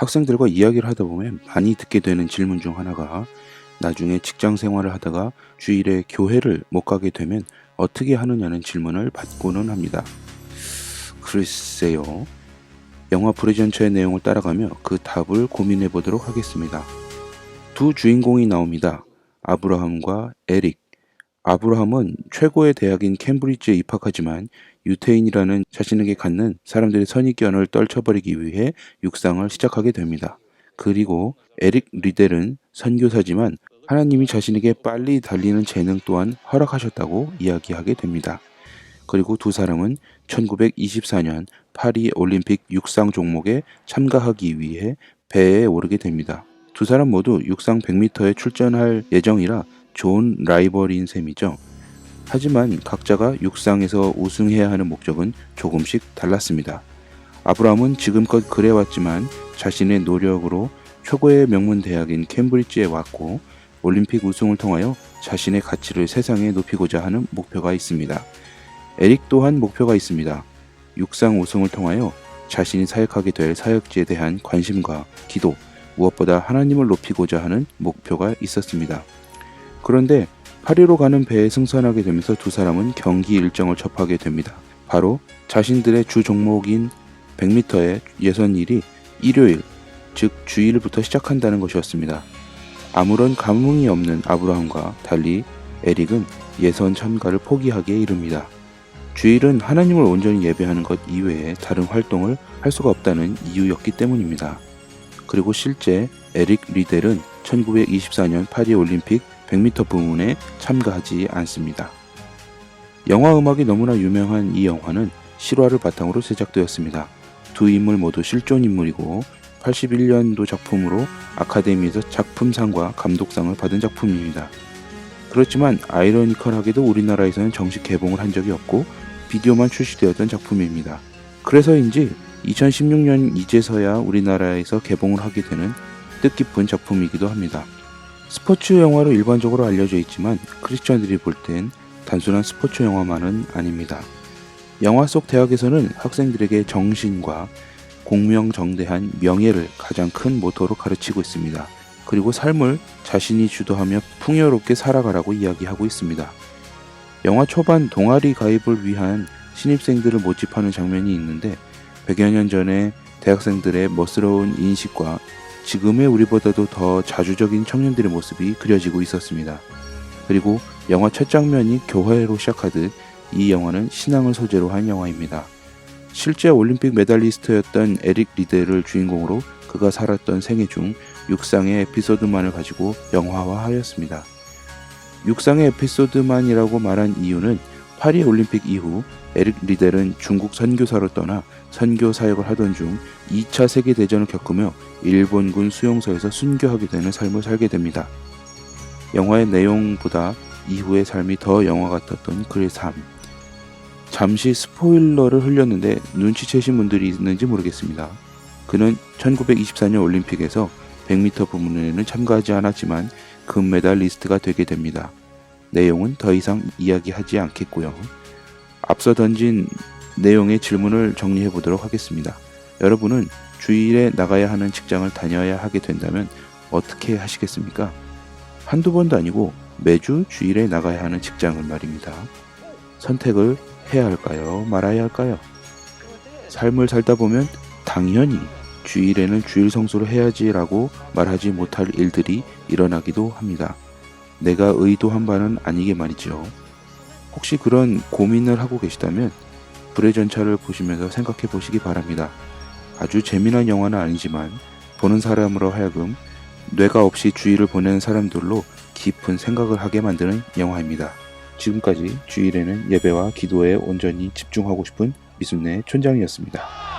학생들과 이야기를 하다 보면 많이 듣게 되는 질문 중 하나가 나중에 직장 생활을 하다가 주일에 교회를 못 가게 되면 어떻게 하느냐는 질문을 받고는 합니다. 글쎄요. 영화 브레전처의 내용을 따라가며 그 답을 고민해 보도록 하겠습니다. 두 주인공이 나옵니다. 아브라함과 에릭. 아브라함은 최고의 대학인 캠브리지에 입학하지만 유태인이라는 자신에게 갖는 사람들의 선입견을 떨쳐버리기 위해 육상을 시작하게 됩니다. 그리고 에릭 리델은 선교사지만 하나님이 자신에게 빨리 달리는 재능 또한 허락하셨다고 이야기하게 됩니다. 그리고 두 사람은 1924년 파리 올림픽 육상 종목에 참가하기 위해 배에 오르게 됩니다. 두 사람 모두 육상 100m에 출전할 예정이라 좋은 라이벌인 셈이죠. 하지만 각자가 육상에서 우승해야 하는 목적은 조금씩 달랐습니다. 아브라함은 지금껏 그래왔지만 자신의 노력으로 최고의 명문 대학인 캠브리지에 왔고 올림픽 우승을 통하여 자신의 가치를 세상에 높이고자 하는 목표가 있습니다. 에릭 또한 목표가 있습니다. 육상 우승을 통하여 자신이 사역하게 될 사역지에 대한 관심과 기도, 무엇보다 하나님을 높이고자 하는 목표가 있었습니다. 그런데 파리로 가는 배에 승선하게 되면서 두 사람은 경기 일정을 접하게 됩니다. 바로 자신들의 주 종목인 100m의 예선일이 일요일, 즉 주일부터 시작한다는 것이었습니다. 아무런 감흥이 없는 아브라함과 달리 에릭은 예선 참가를 포기하기에 이릅니다. 주일은 하나님을 온전히 예배하는 것 이외에 다른 활동을 할 수가 없다는 이유였기 때문입니다. 그리고 실제 에릭 리델은 1924년 파리 올림픽 100m 부문에 참가하지 않습니다. 영화 음악이 너무나 유명한 이 영화는 실화를 바탕으로 제작되었습니다. 두 인물 모두 실존 인물이고 81년도 작품으로 아카데미에서 작품상과 감독상을 받은 작품입니다. 그렇지만 아이러니컬하게도 우리나라에서는 정식 개봉을 한 적이 없고 비디오만 출시되었던 작품입니다. 그래서인지 2016년 이제서야 우리나라에서 개봉을 하게 되는 뜻깊은 작품이기도 합니다. 스포츠 영화로 일반적으로 알려져 있지만 크리스천들이 볼 땐 단순한 스포츠 영화만은 아닙니다. 영화 속 대학에서는 학생들에게 정신과 공명정대한 명예를 가장 큰 모토로 가르치고 있습니다. 그리고 삶을 자신이 주도하며 풍요롭게 살아가라고 이야기하고 있습니다. 영화 초반 동아리 가입을 위한 신입생들을 모집하는 장면이 있는데 100여 년 전에 대학생들의 멋스러운 인식과 지금의 우리보다도 더 자주적인 청년들의 모습이 그려지고 있었습니다. 그리고 영화 첫 장면이 교회로 시작하듯 이 영화는 신앙을 소재로 한 영화입니다. 실제 올림픽 메달리스트였던 에릭 리델을 주인공으로 그가 살았던 생애 중 육상의 에피소드만을 가지고 영화화하였습니다. 육상의 에피소드만이라고 말한 이유는 파리 올림픽 이후 에릭 리델은 중국 선교사로 떠나 선교 사역을 하던 중 2차 세계대전을 겪으며 일본군 수용소에서 순교하게 되는 삶을 살게 됩니다. 영화의 내용보다 이후의 삶이 더 영화 같았던 그의 삶. 잠시 스포일러를 흘렸는데 눈치채신 분들이 있는지 모르겠습니다. 그는 1924년 올림픽에서 100m 부문에는 참가하지 않았지만 금메달리스트가 되게 됩니다. 내용은 더 이상 이야기하지 않겠고요. 앞서 던진 내용의 질문을 정리해 보도록 하겠습니다. 여러분은 주일에 나가야 하는 직장을 다녀야 하게 된다면 어떻게 하시겠습니까? 한두 번도 아니고 매주 주일에 나가야 하는 직장을 말입니다. 선택을 해야 할까요? 말아야 할까요? 삶을 살다 보면 당연히 주일에는 주일 성수를 해야지라고 말하지 못할 일들이 일어나기도 합니다. 내가 의도한 바는 아니게 말이죠. 혹시 그런 고민을 하고 계시다면 브레전차를 보시면서 생각해 보시기 바랍니다. 아주 재미난 영화는 아니지만 보는 사람으로 하여금 뇌가 없이 주일을 보내는 사람들로 깊은 생각을 하게 만드는 영화입니다. 지금까지 주일에는 예배와 기도에 온전히 집중하고 싶은 미순례 촌장이었습니다.